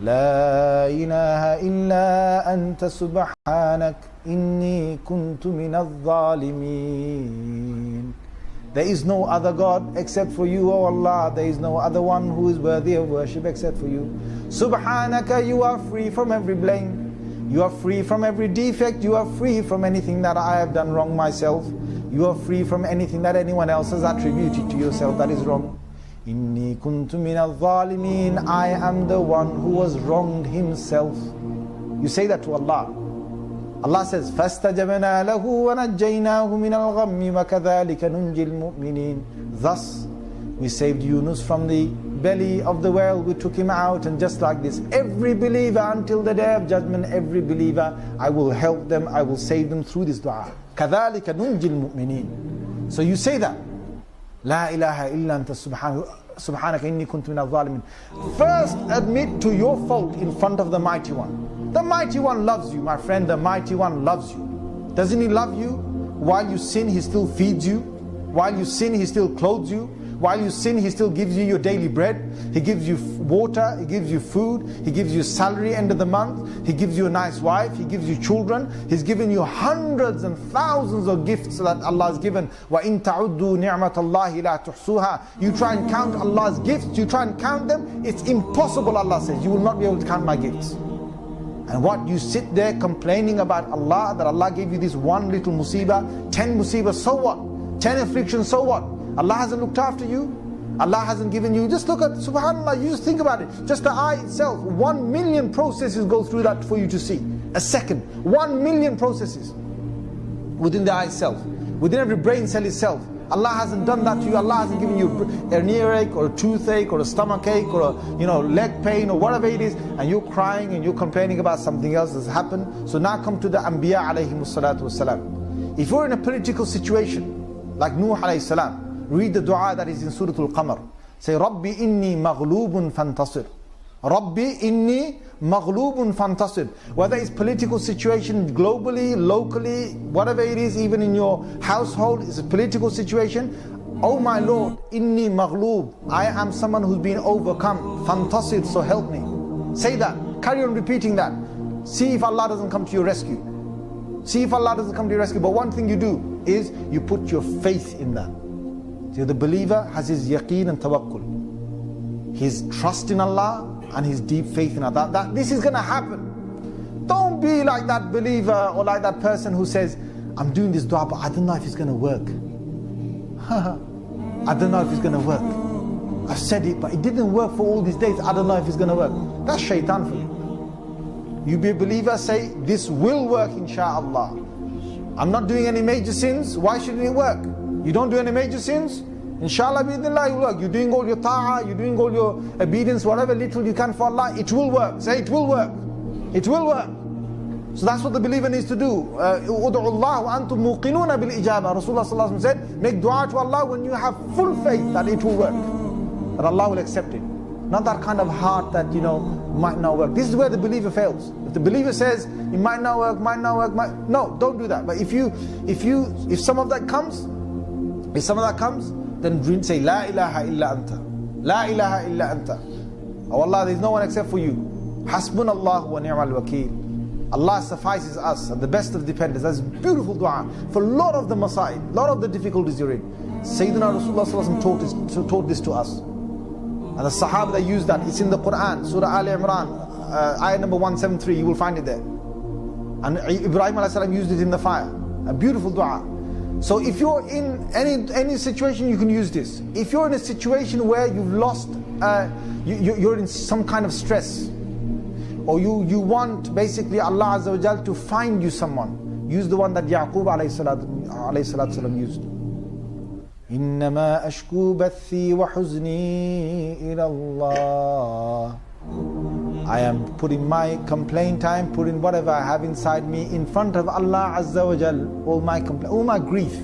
لا إله إلا أنت سبحانك إني كنت من الظالمين. There is no other God except for you, O Allah. There is no other one who is worthy of worship except for you. Subhanaka, you are free from every blame. You are free from every defect. You are free from anything that I have done wrong myself. You are free from anything that anyone else has attributed to yourself that is wrong. Inni kuntu minal zalimin. I am the one who was wronged himself. You say that to Allah. Allah says, فَاسْتَجَبْنَا لَهُ وَنَجَّيْنَاهُ مِنَ الْغَمِّ وَكَذَلِكَ نُنْجِي الْمُؤْمِنِينَ. Thus, we saved Yunus from the belly of the whale, we took him out, and just like this, every believer until the day of judgment, every believer, I will help them, I will save them through this dua. كَذَلِكَ نُنْجِي الْمُؤْمِنِينَ. So you say that. لا إله إلا أنت سبحانك إني كنت من الظالمين. First admit to your fault in front of the Mighty One. The Mighty One loves you, my friend. The Mighty One loves you. Doesn't He love you? While you sin, He still feeds you. While you sin, He still clothes you. While you sin, He still gives you your daily bread. He gives you water, He gives you food, He gives you salary end of the month, He gives you a nice wife, He gives you children. He's given you hundreds and thousands of gifts that Allah has given. وَإِن تَعُدُّوا نِعْمَةَ اللَّهِ لَا تُحْصُوهَا. You try and count Allah's gifts, you try and count them, it's impossible, Allah says. You will not be able to count my gifts. And what? You sit there complaining about Allah, that Allah gave you this one little musibah, 10 musibah, so what? 10 afflictions, so what? Allah hasn't looked after you. Allah hasn't given you. Just look at, subhanAllah, you just think about it. Just the eye itself, 1 million processes go through that for you to see. A second, 1 million processes within the eye itself, within every brain cell itself. Allah hasn't done that to you. Allah hasn't given you an earache or a toothache or a stomach ache or a leg pain or whatever it is, and you're crying and you're complaining about something else that's happened. So now come to the Anbiya alayhimus salatu wassalam. If you're in a political situation like Nuh alayhi salam, read the dua that is in Surah Al-Qamar. Say, Rabbi inni maghlubun fantasir. Rabbi inni maghlubun fantasir. Whether it's political situation globally, locally, whatever it is, even in your household, it's a political situation. Oh my Lord, inni maghlub. I am someone who's been overcome. Fantasir, so help me. Say that. Carry on repeating that. See if Allah doesn't come to your rescue. See if Allah doesn't come to your rescue. But one thing you do is you put your faith in that. So the believer has his yaqeen and tawakkul, his trust in Allah and his deep faith in Allah, that this is going to happen. Don't be like that believer or like that person who says, I'm doing this dua, but I don't know if it's going to work. I don't know if it's going to work. I've said it, but it didn't work for all these days. I don't know if it's going to work. That's shaitan for you. You be a believer, say, this will work insha'Allah. I'm not doing any major sins, why shouldn't it work? You don't do any major sins, inshallah bi'idhnillah it will work. You're doing all your ta'ah, you're doing all your obedience, whatever little you can for Allah, it will work. Say, it will work. It will work. So that's what the believer needs to do. Ud'u Allah wa antum muqinuna bil ijaba. Rasulullah sallallahu alaihi wasallam said, make dua to Allah when you have full faith that it will work, that Allah will accept it. Not that kind of heart that might not work. This is where the believer fails. If the believer says it might not work, no, don't do that. But if some of that comes, then say, La ilaha illa anta. La ilaha illa anta. Oh Allah, there is no one except for you. Hasbunallahu wa ni'mal wakeel. Allah suffices us, and the best of dependence. That's beautiful dua for a lot of the masa'ib, a lot of the difficulties you're in. Sayyidina Rasulullah sallallahu alaihi wasallam taught this to us. And the Sahaba that use that, it's in the Quran, Surah Al Imran, ayah number 173, you will find it there. And Ibrahim alayhi salam used it in the fire. A beautiful dua. So if you're in any situation, you can use this. If you're in a situation where you've lost, you're in some kind of stress, or you want basically Allah Azza wa Jal to find you someone, use the one that Yaqub alayhi salatu used. إنما أشكو بثي وحزني إلى الله. I am putting my complaint time, putting whatever I have inside me in front of Allah Azza wa Jal. All my grief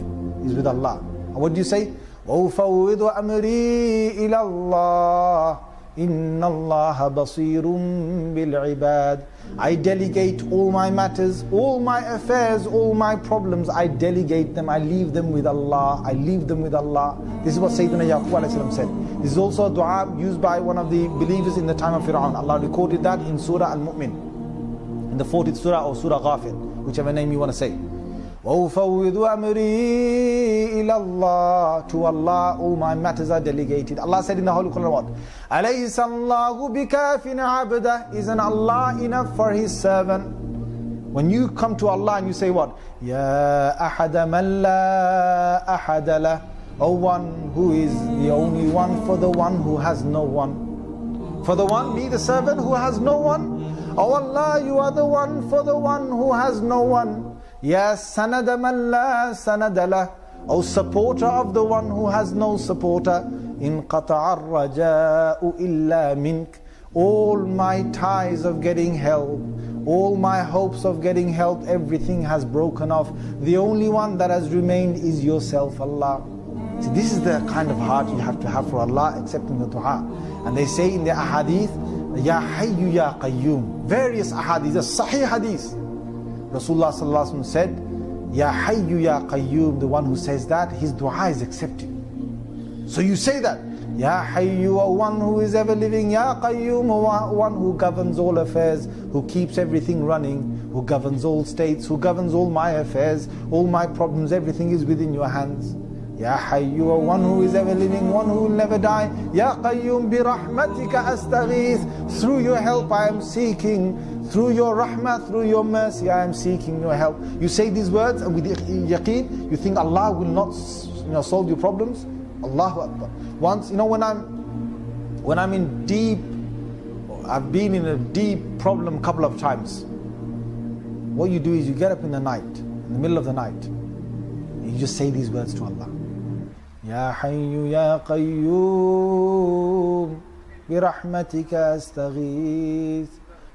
is with Allah. And what do you say? وَأُفَوِّضُ أَمْرِي إِلَى اللَّهِ. Inna Allah basirun bil ibad. I delegate all my matters, all my affairs, all my problems, I delegate them, I leave them with Allah, I leave them with Allah. This is what Sayyidina Yaqub alayhi salam said. This is also a dua used by one of the believers in the time of Fir'aun. Allah recorded that in Surah Al-Mu'min, in the 40th Surah or Surah Ghafir, whichever name you want to say. وَأُفَوِّضُ أَمْرِي إِلَى اللَّهِ. To Allah all my matters are delegated. Allah said in the Holy Quran what? أَلَيْسَ اللَّهُ بِكَافٍ عَبْدَهُ. Isn't Allah enough for His servant? When you come to Allah and you say what? يَا أَحَدَ مَنْ لَا أَحَدَ لَهُ. O one who is the only one for the one who has no one. For the one, me the servant who has no one. O Allah, you are the one for the one who has no one. Ya sanada man la sanada lah. O supporter of the one who has no supporter. In qata'a ar-raja'u illa mink. All my ties of getting help, all my hopes of getting help, everything has broken off. The only one that has remained is yourself, Allah. See, this is the kind of heart you have to have for Allah, accepting the dua. And they say in the ahadith, Ya Hayyu Ya Qayyum. Various ahadith, a sahih hadith. Rasulullah sallallahu alaihi wasallam said, Ya Hayyu Ya Qayyum, the one who says that, his dua is accepted. So you say that, Ya Hayyu, O one who is ever living, Ya Qayyum, O one who governs all affairs, who keeps everything running, who governs all states, who governs all my affairs, all my problems, everything is within your hands. Ya Hayyu, O one who is ever living, one who will never die. Ya Qayyum, bi rahmatika astaghith. Through your help I am seeking. Through your rahmah, through your mercy, I am seeking your help. You say these words and with yaqeen, you think Allah will not solve your problems? Allahu Akbar. Once, when I'm in deep, I've been in a deep problem a couple of times. What you do is you get up in the night, in the middle of the night, and you just say these words to Allah. Ya Hayyu Ya Qayyum, bi rahmatika astaghith.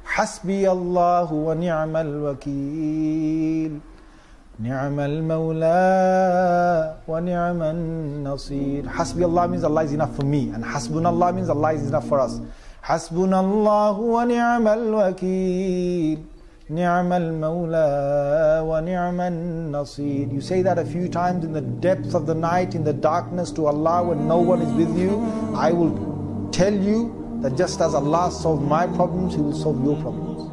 Hasbi Allah wa ni'mal wakeel. Ni'mal mawla wa ni'mal nasir. Hasbi Allah means Allah is enough for me. And Hasbunallah means Allah is enough for us. Hasbunallahu wa ni'mal wakeel. Ni'mal mawla wa ni'mal nasir. You say that a few times in the depths of the night, in the darkness to Allah when no one is with you. I will tell you that just as Allah solved my problems, He will solve your problems.